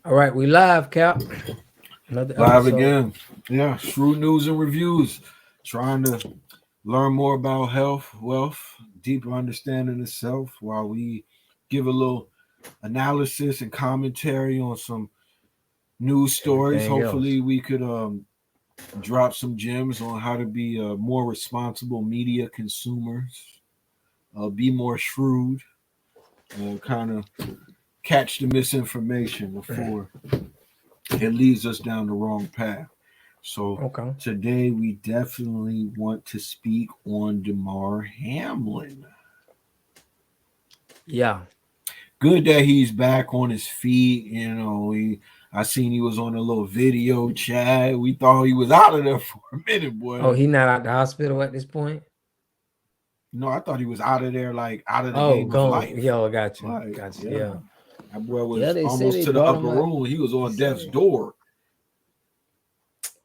All right, we live, Cap. Another Live episode. again. Yeah, shrewd news and reviews. Trying to learn more about health, wealth, deeper understanding of self while we give a little analysis and commentary on some news stories. Everything else. Hopefully, we could drop some gems on how to be more responsible media consumers, be more shrewd, kind of catch the misinformation before it leads us down the wrong path. So Okay. today we definitely want to speak on Damar Hamlin. Yeah. Good that he's back on his feet. I seen he was on a little video chat. We thought he was out of there for a minute, Oh, boy. he not at the hospital at this point? No, I thought he was out of there, like out of the Oh, game of gone. life. Yo, I got you. Like, Got you. yeah, Yeah. that boy Yeah, was they say almost they to the brought upper him up. room. He was They on death's said, door.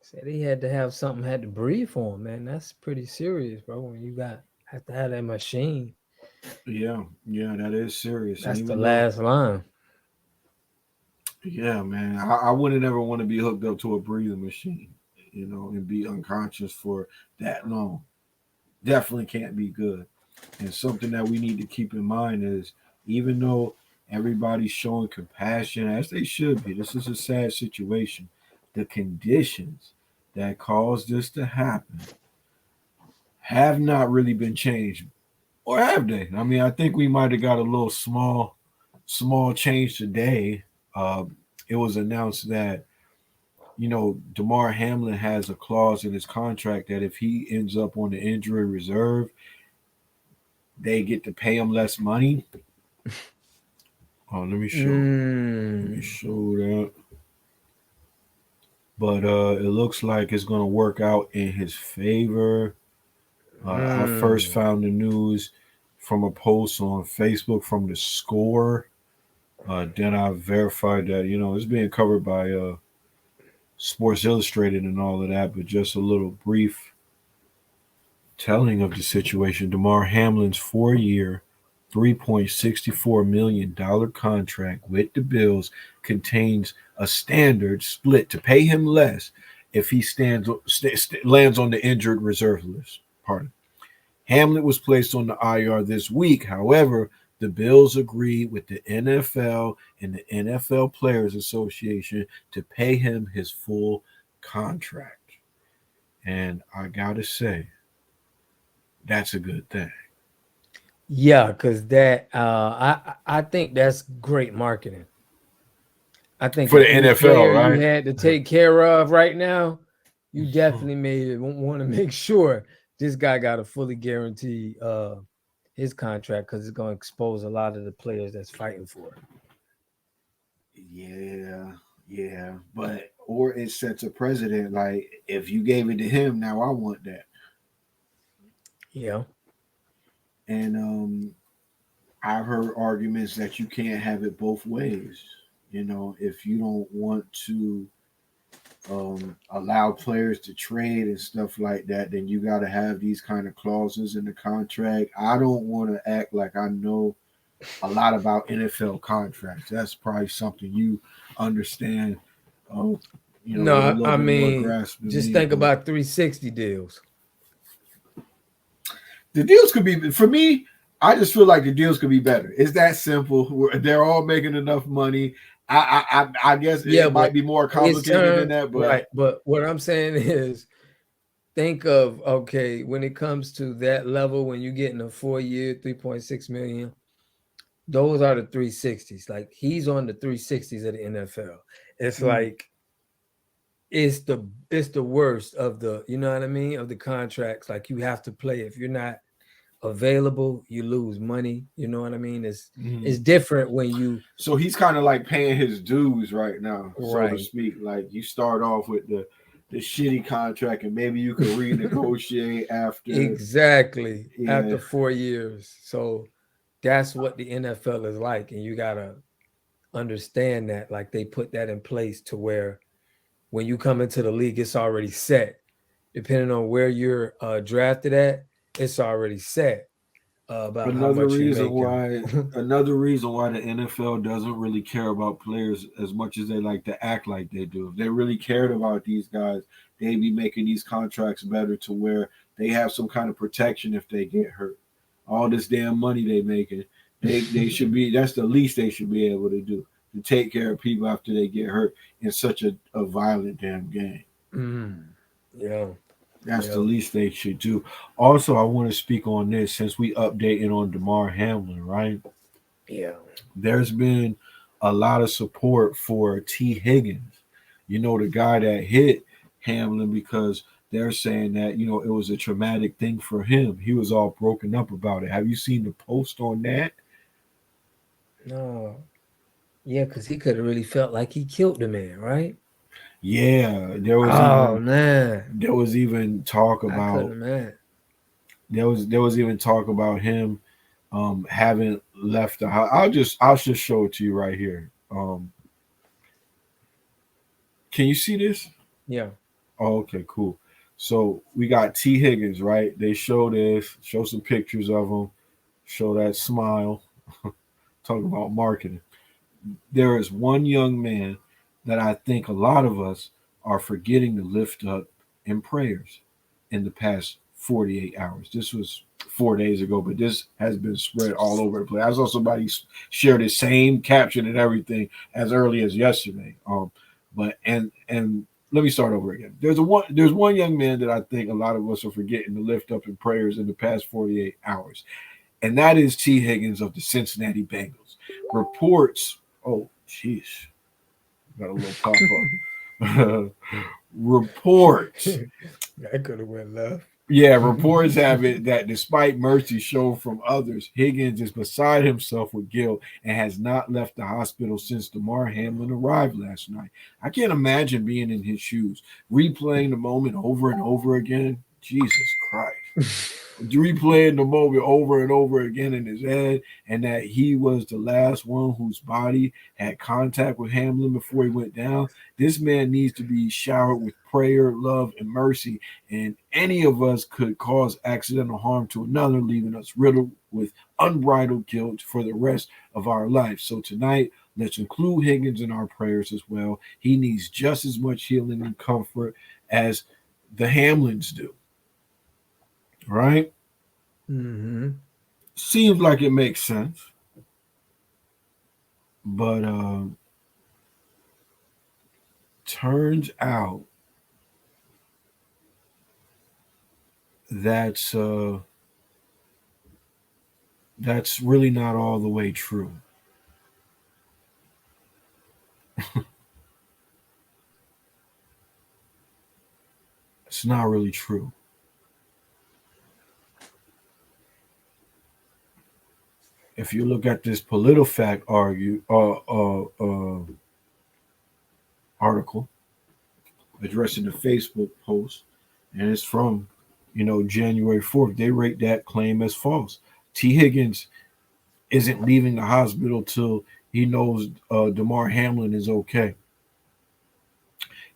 said he had to have something had to breathe for him, man. That's pretty serious, bro. When you got have to have that machine. Yeah, that is serious. And That's the even though, last line. yeah, man, I wouldn't ever want to be hooked up to a breathing machine, and be unconscious for that long. Definitely can't be good. And something that we need to keep in mind is even though everybody's showing compassion as they should be, this is a sad situation. The conditions that caused this to happen have not really been changed, or have they? I mean, I think we might have got a little small change today. Uh, it was announced that Damar Hamlin has a clause in his contract that if he ends up on the injury reserve, they get to pay him less money. Oh, let me show. Let me Mm. show that. But it looks like it's going to work out in his favor. I first Mm. found the news from a post on Facebook from the Score. Then I verified that it's being covered by Sports Illustrated and all of that. But just a little brief telling of the situation. Damar Hamlin's 4-year, $3.64 million contract with the Bills contains a standard split to pay him less if he lands on the injured reserve list. Pardon. Hamlin was placed on the IR this week. However, the Bills agreed with the NFL and the NFL Players Association to pay him his full contract. And I gotta say, that's a good thing. Yeah, because that I think that's great marketing. I think For the of any NFL, player you right? had to take care of right now, you definitely made it want to make sure this guy got a fully guaranteed his contract because it's gonna expose a lot of the players that's fighting for it. Yeah, yeah. But or it sets a precedent like if you gave it to him, now I want that. Yeah. And I've heard arguments that you can't have it both ways. If you don't want to allow players to trade and stuff like that, then you got to have these kind of clauses in the contract. I don't want to act like I know a lot about NFL contracts. That's probably something you understand, uh, No, with a I little bit more mean, grasp than just me. think But about 360 deals. the deals could be for me. I just feel like the deals could be better. It's that simple. They're all making enough money. I guess Yeah, it but might be more his complicated than terms, that, but right? But what I'm saying is, think of okay when it comes to that level when you're getting a 4-year 3.6 million, those are the 360s. Like he's on the 360s of the NFL. It's mm, like it's the worst of the, you know what I mean, of the contracts. Like you have to play. If you're not available, you lose money. You know what I mean? It's mm. different when you So he's kind of like paying his dues right now, so to right. speak. Like you start off with the shitty contract, and maybe you could renegotiate after. Exactly Yeah, after 4 years. So that's what the NFL is like. And you gotta understand that. Like they put that in place to where when you come into the league, it's already set. Depending on where you're drafted at, it's already set. about how another much you reason make him. why another reason why the NFL doesn't really care about players as much as they like to act like they do. If they really cared about these guys, they'd be making these contracts better to where they have some kind of protection if they get hurt. All this damn money they making, they should be that's the least they should be able to do to take care of people after they get hurt in such a violent damn game. Mm. Yeah, That's the yeah, least they should do. Also, I want to speak on this since we updating on Damar Hamlin, right? yeah. There's been a lot of support for T. Higgins, the guy that hit Hamlin, because they're saying that, it was a traumatic thing for him. He was all broken up about it. Have you seen the post on that? No, yeah, because he could have really felt like he killed the man, right? Yeah, Oh man, there was even talk I couldn't about imagine. there was even talk about him having left the house. I'll just show it to you right here. Can you see this? Yeah. Oh, okay, cool. So we got T. Higgins, right? They show this, show some pictures of him, show that smile, talk about marketing. There is one young man that I think a lot of us are forgetting to lift up in prayers in the past 48 hours. This was 4 days ago, but this has been spread all over the place. I saw somebody share the same caption and everything as early as yesterday. But and let me start over again. There's one young man that I think a lot of us are forgetting to lift up in prayers in the past 48 hours, and that is T. Higgins of the Cincinnati Bengals. Reports, oh jeez, got a little pop up. Reports, That could have went left. yeah, reports have it that despite mercy shown from others, Higgins is beside himself with guilt and has not left the hospital since Damar Hamlin arrived last night. I can't imagine being in his shoes, replaying the moment over and over again. Jesus Christ. Replaying the moment over and over again in his head, and that he was the last one whose body had contact with Hamlin before he went down. This man needs to be showered with prayer, love, and mercy, and any of us could cause accidental harm to another, leaving us riddled with unbridled guilt for the rest of our life. So tonight, let's include Higgins in our prayers as well. He needs just as much healing and comfort as the Hamlins do, right? Mm-hmm. Seems like it makes sense, but turns out that's uh, that's really not all the way true. It's not really true. If you look at this PolitiFact article addressing the Facebook post, and it's from January 4th, they rate that claim as false. T. Higgins isn't leaving the hospital till he knows Damar Hamlin is okay.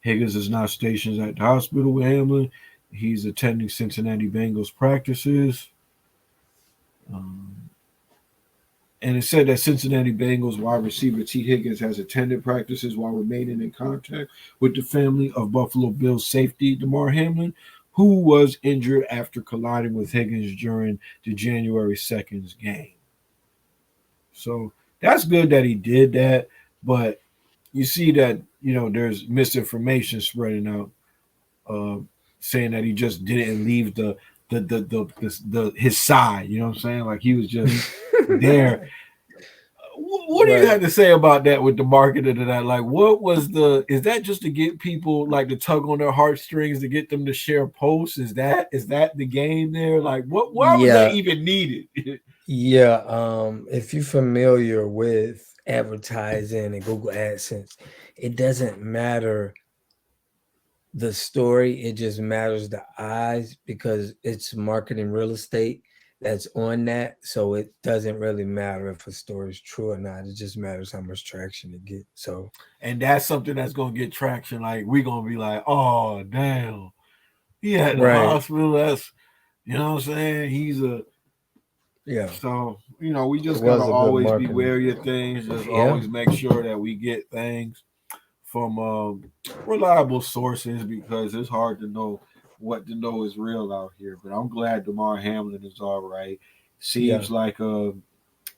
Higgins is not stationed at the hospital with Hamlin. He's attending Cincinnati Bengals practices. Um, and it said that Cincinnati Bengals wide receiver T. Higgins has attended practices while remaining in contact with the family of Buffalo Bills safety Damar Hamlin, who was injured after colliding with Higgins during the January 2nd game. So that's good that he did that, but you see that there's misinformation spreading out, uh, saying that he just didn't leave the his side. You know what I'm saying? Like he was just there. What do you Right. have to say about that with the marketing of that? Like, what was is that just to get people like to tug on their heartstrings to get them to share posts? Is that the game there? Like, why was that Yeah. even needed? Yeah. If you're familiar with advertising and Google AdSense, it doesn't matter the story, it just matters the eyes because it's marketing real estate that's on that. So it doesn't really matter if a story is true or not. It just matters how much traction it gets. So And that's something that's gonna get traction. Like we're gonna be like, oh damn, he at the right. hospital. That's you know what I'm saying. He's a Yeah, So, we it just got to was a good always be marketing. wary of things. Just Yeah, always make sure that we get things from reliable sources because it's hard to know what to know is real out here. But I'm glad Damar Hamlin is all right. yeah. Seems like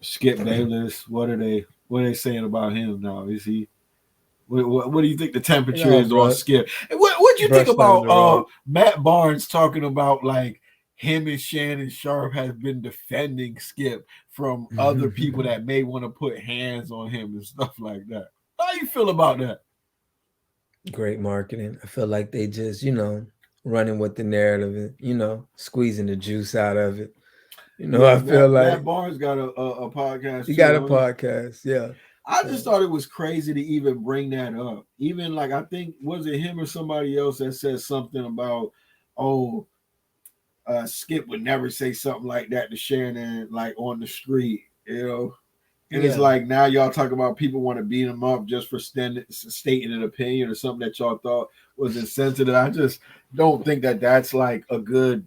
Skip Bayless. What are they saying about him now? Is he? What do you think the It temperature all is on Skip? And what do you think brushed under about the rug. Matt Barnes talking about like him and Shannon Sharp has been defending Skip from other people that may want to put hands on him and stuff like that? How you feel about that? Great marketing. I feel like they just, running with the narrative and, squeezing the juice out of it. Yeah, I feel Matt like Barnes got a podcast he too, got a don't he? podcast. Yeah. I just So, thought it was crazy to even bring that up. Even like I think was it him or somebody else that said something about, oh, Skip would never say something like that to Shannon, like on the street, And it's yeah. like now y'all talk about people want to beat him up just for stating an opinion or something that y'all thought was insensitive. I just don't think that that's like a good.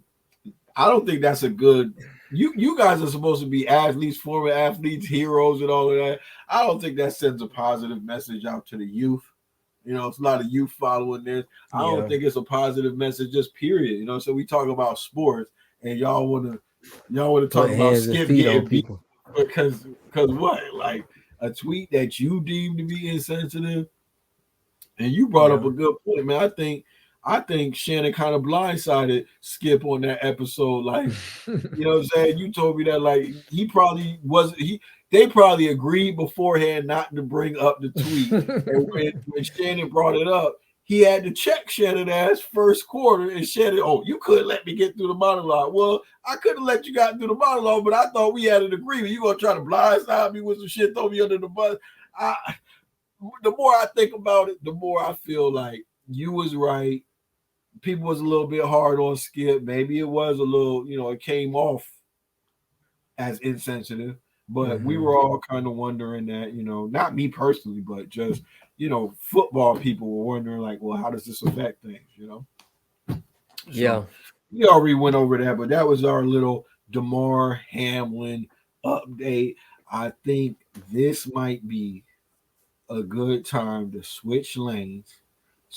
I don't think that's a good. You guys are supposed to be athletes, former athletes, heroes, and all of that. I don't think that sends a positive message out to the youth. It's a lot of youth following this. I don't Yeah. think it's a positive message, just period. So we talk about sports, and y'all want to Put talk about hands and Skip feet on getting beat people. because what? Like a tweet that you deem to be insensitive, and you brought up Yeah. a good point, man. I think Shannon kind of blindsided Skip on that episode. Like, you know what I'm saying? You told me that like he probably wasn't he they probably agreed beforehand not to bring up the tweet. And when Shannon brought it up, he had to check Shannon ass first quarter and Shannon, oh, you couldn't let me get through the monologue. Well, I couldn't let you get through the monologue, but I thought we had an agreement. You gonna try to blindside me with some shit, throw me under the bus. I the more I think about it, the more I feel like you was right. People was a little bit hard on Skip. Maybe it was a little, it came off as insensitive, but we hmm were all kind of wondering that, not me personally, but just, football people were wondering like, well, how does this affect things? Yeah. So we already went over that, but that was our little Damar Hamlin update. I think this might be a good time to switch lanes